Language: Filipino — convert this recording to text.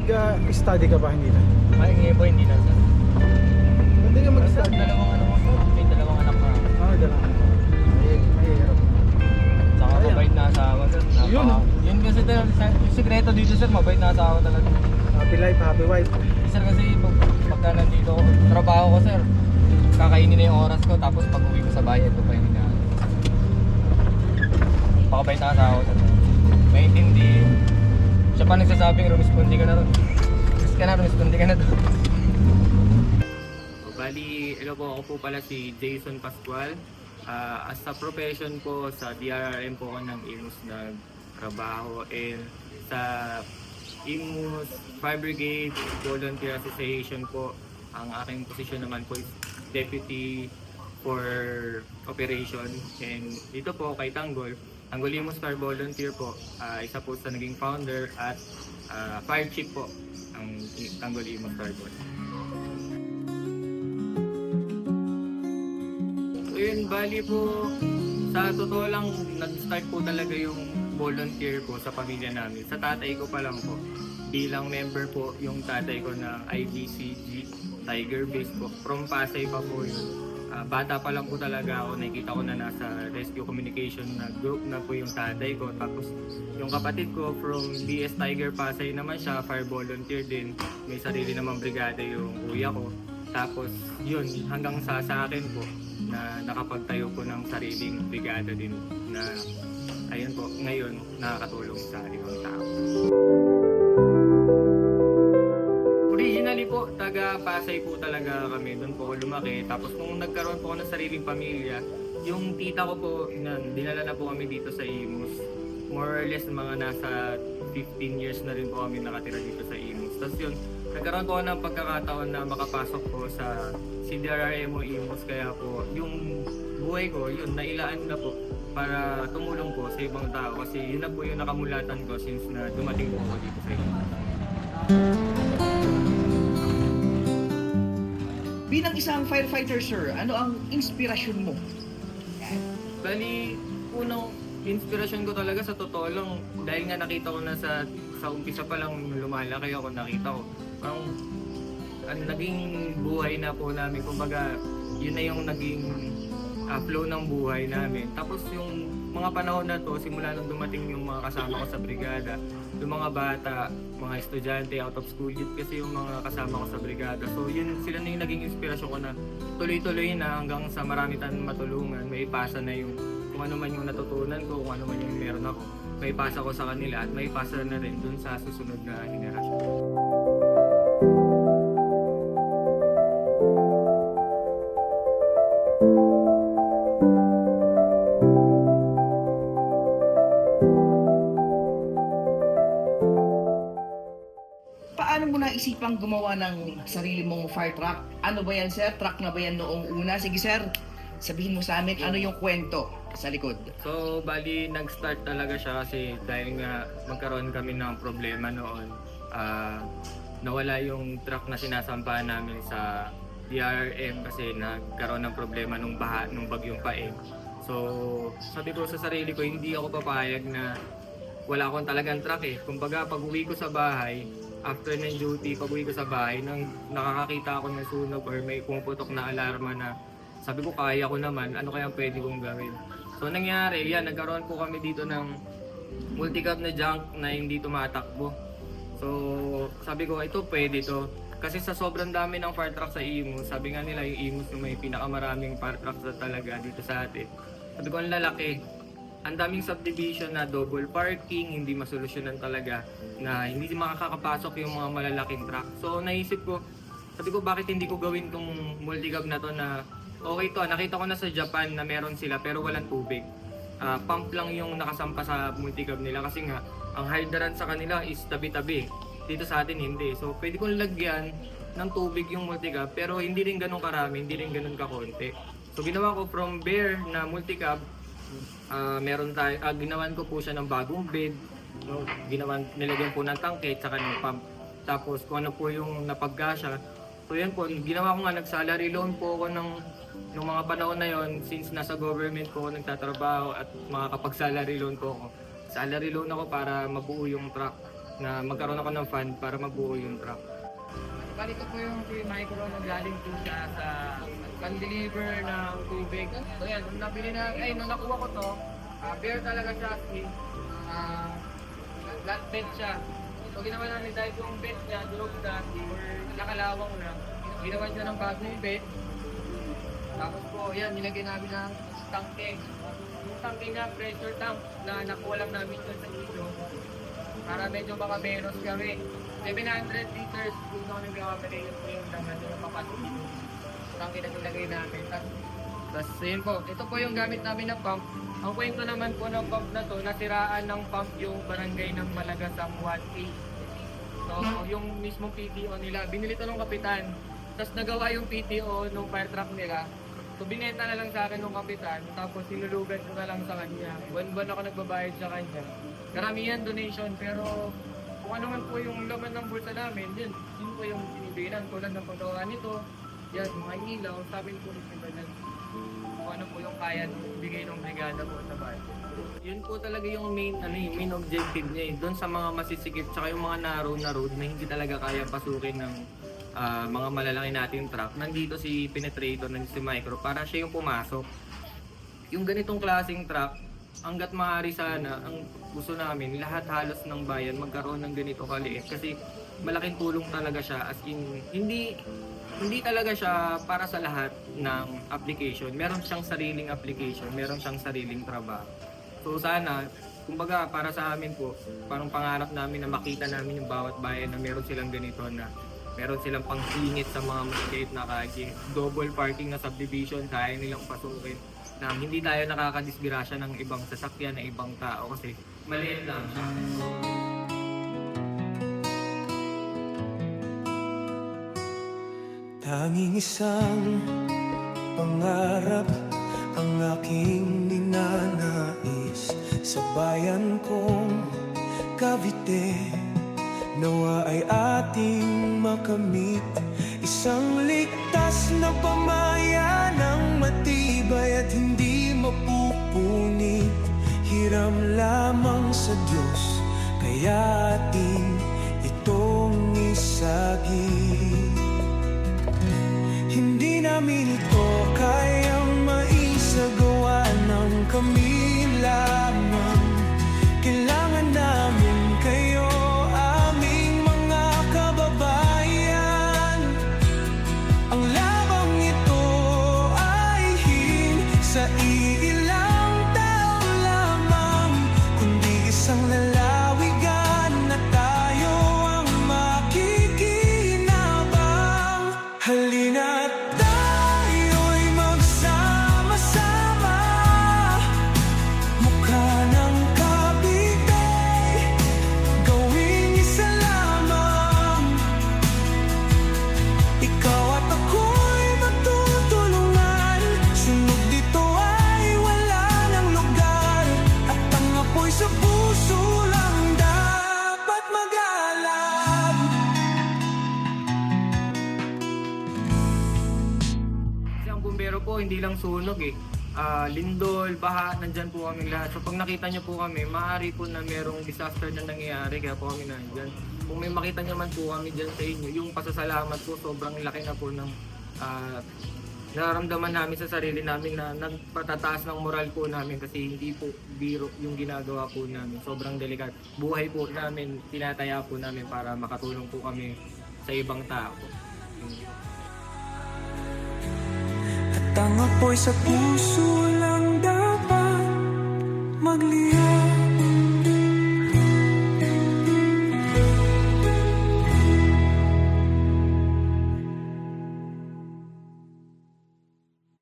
Nag-study ka ba? Hindi na. Ay, ngayon po hindi na sir. Hindi ka Sir, mag-study. dalawang ano ko sir. May dalawang anak na. Dala. Mahirap. Tsaka Ayan. mabait na asawa sir. Yun, oh. Yun kasi sir, yung sikreto dito sir, mabait na asawa talaga. Happy life, happy wife. Sir kasi pagka nandito ako, trabaho ko sir, kakainin na yung oras ko tapos pag uwi ko sa bayan ko pa yung hinaan. Pakabait na asawa sir. Maintindi. Siya pa nagsasabing rumispondi ka na ron. Rumispondi ka na doon. Bali, hello po, ako po pala si Jason Pascual. As a profession po sa DRRM po ako ng IMUS nagtrabaho, and sa IMUS Fire Brigade Volunteer Association po, ang aking posisyon naman po is Deputy for Operation. And dito po kay Tanggol IMUS Fire Volunteer po, isa po sa naging founder at Fire Chief po ng Tanggol IMUS Fire Volunteer. So yun, bali po, sa totoo lang, nag-start po talaga yung volunteer po sa pamilya namin. Sa tatay ko pa lang po, bilang member po yung tatay ko ng IBCG Tiger Base po. From Pasay pa po yun. Bata pa lang po talaga ako, nakikita ko na nasa rescue communication na group na po yung tatay ko. Tapos yung kapatid ko from BS Tiger Pasay naman siya, fire volunteer din. May sarili namang brigada yung kuya ko. Tapos yun, hanggang sa akin po na nakapagtayo po ng sariling brigada din na ayun po, ngayon nakakatulong sa ibang tao. Originally po, taga Pasay po talaga kami, doon po ako lumaki. Tapos nung nagkaroon po ako ng sariling pamilya, yung tita ko po, dinala na po kami dito sa IMUS. More or less mga nasa 15 years na rin po kami nakatira dito sa IMUS. Tapos yun, nagkaroon po ako ng pagkakataon na makapasok po sa CDRRM o IMUS, kaya po yung buhay ko, yun, nailaan na po para tumulong po sa ibang tao kasi yun na po yung nakamulatan ko since na dumating po ako dito sa IMUS. Bilang isang firefighter, sir, ano ang inspirasyon mo? Bali, unang inspirasyon ko talaga sa totoo lang dahil nga nakita ko na sa umpisa pa lang lumalaki ako, nakita ko ang naging buhay na po namin, kumbaga yun na yung naging flow ng buhay namin. Tapos yung mga panahon na to, simula nung dumating yung mga kasama ko sa brigada, yung mga bata, mga estudyante, out of school youth kasi yung mga kasama ko sa brigada. So yun, sila na yung naging inspirasyon ko na tuloy-tuloy na hanggang sa marami tayong matulungan, may ipasa na yung kung ano man yung natutunan ko, kung ano man yung meron ako, may ipasa ko sa kanila at may ipasa na rin dun sa susunod na henerasyon. Paano mo naisipang gumawa ng sarili mong fire truck? Ano ba yan, sir? Truck na ba yan noong una? Sige, sir, sabihin mo sa amin ano yung kwento sa likod. So, bali, nag-start talaga siya kasi dahil nga magkaroon kami ng problema noon. Nawala yung truck na sinasampahan namin sa DRRM kasi nagkaroon ng problema nung baha, nung bagyong Paeng. So, sabi ko sa sarili ko, hindi ako papayag na wala akong talagang truck eh. Kumbaga, pag uwi ko sa bahay, after ng duty, pag uwi ko sa bahay, nang nakakakita ako ng sunog or may pumuputok na alarma na sabi ko, kaya ko naman, ano kaya pwede kong gawin? So nangyari, yan, nagkaroon po kami dito ng multi-cab na junk na hindi tumatakbo. So sabi ko, ito pwede to. Kasi sa sobrang dami ng fire truck sa IMUS, sabi nga nila yung IMUS yung may pinakamaraming fire trucks na talaga dito sa atin. Sabi ko, ang lalaki. Ang daming subdivision na double parking, hindi masolusyonan talaga, na hindi makakapasok yung mga malalaking truck. So naisip ko, sabi ko, bakit hindi ko gawin tong multi-cab na to na okay to, nakita ko na sa Japan na meron sila pero walang tubig. Pump lang yung nakasampa sa multi-cab nila kasi nga ang hydrant sa kanila is tabi-tabi. Dito sa atin hindi. So pwede kong lagyan ng tubig yung multi-cab pero hindi rin ganun karami, hindi rin ganun kakonti. So ginawa ko from bare na multi-cab, ginawan ko po siya ng bagong bed, no? Nilagyan po ng tangke at saka ng pump. Tapos kung ano po yung napagkasya. So yan po, ginawa ko nga, nag-salary loan po ako ng mga panahon na yon, since nasa government po ako nagtatrabaho at makakapag-salary loan po ako. Salary loan ako para mabuo yung truck. na magkaroon ako ng fund para mabuo yung truck. Bali ko po yung si Micro na galing po siya sa pan-deliver ng tubig. So yan, nung nung nakuha ko to, beer talaga siya, flat bed siya. So ginawa namin dahil yung bed niya, durog na, or nakalawang na, ginawa niya ng bagong bed. Tapos po, yan, nilagay namin ng tangke. Yung tangke niya, pressure tank, na nakuha lang namin dun sa ilo. Para medyo makameros kami. 700 liters, kung ano nagkakapalay yun po yung laman yung papasok dito. Tangke na nilagay namin. Tapos yun po, ito po yung gamit namin na pump. Ang kwento naman po ng pump na to, nasiraan ng pump yung barangay ng Malagasang 1A. So, yung mismong PTO nila, binili to ng kapitan. Tapos nagawa yung PTO nung fire truck nila. So, binenta na lang sa akin ng kapitan. Tapos sinulugan ko na lang sa kanya. Buwan-buwan ako nagbabayad sa kanya. Karamihan donation, pero kung ano man po yung laman ng bulsa namin, yun po yung binibilan. Tulad ng paggawa nito, yan, mga ilaw, sabi po ni Sibalan. Kung ano po yung kaya bigay ng brigada po sa bahay. Yun po talaga yung main objective niya eh. Doon sa mga masisikip, tsaka yung mga narrow na road na hindi talaga kaya pasukin ng mga malalaki nating truck. Nandito si Penetrator, nandito si Micro, para siya yung pumasok. Yung ganitong klaseng truck, hanggat maaari sana, ang gusto namin, lahat halos ng bayan magkaroon ng ganito kaliit. Kasi malaking tulong talaga siya, as in, hindi talaga siya para sa lahat ng application. Meron siyang sariling application, meron siyang sariling trabaho. So sana, kumbaga para sa amin po, parang pangarap namin na makita namin yung bawat bayan na meron silang ganito, na meron silang pangsingit sa mga maliliit na kaki, double parking na subdivision, kaya nilang pasukin. Na hindi tayo nakakadisgrasya ng ibang sasakyan, ng ibang tao kasi maliit lang siya. Tanging isang pangarap ang aking ninanais sa bayan kong Cavite. Nawa ay ating makamit isang ligtas na pamayanang matibay at hindi mapupunit. Hiram lamang sa Diyos, kaya ating itong isagip. Hindi namin ito kayang maisagawa ng kami lamang. Kailangan namin kayo, aming mga kababayan. Ang labang ito ay sa iilang tao lamang, kundi isang lalawigan na tayo ang makikinabang. Halina't tayo'y magsama-sama, mukha ng Cavite, gawing isa lamang. Ikaw at ako'y magtutulungan, sunog dito ay wala ng lugar, at ang apoy sa puso lang dapat mag-alab. Kasi ang bumbero po, hindi lang sunog eh. Lindol, baha, nandyan po kami lahat. So pag nakita nyo po kami, maaari po na merong disaster na nangyayari, kaya po kami nandyan. Kung may makita nyo man po kami dyan sa inyo, yung pasasalamat po, sobrang laki na po ng nararamdaman namin sa sarili namin, na nagpatataas ng moral po namin, kasi hindi po biro yung ginagawa po namin. Sobrang delikat. Buhay po namin, tinataya po namin para makatulong po kami sa ibang tao. At ang apoy sa puso lang dapat magliwanag.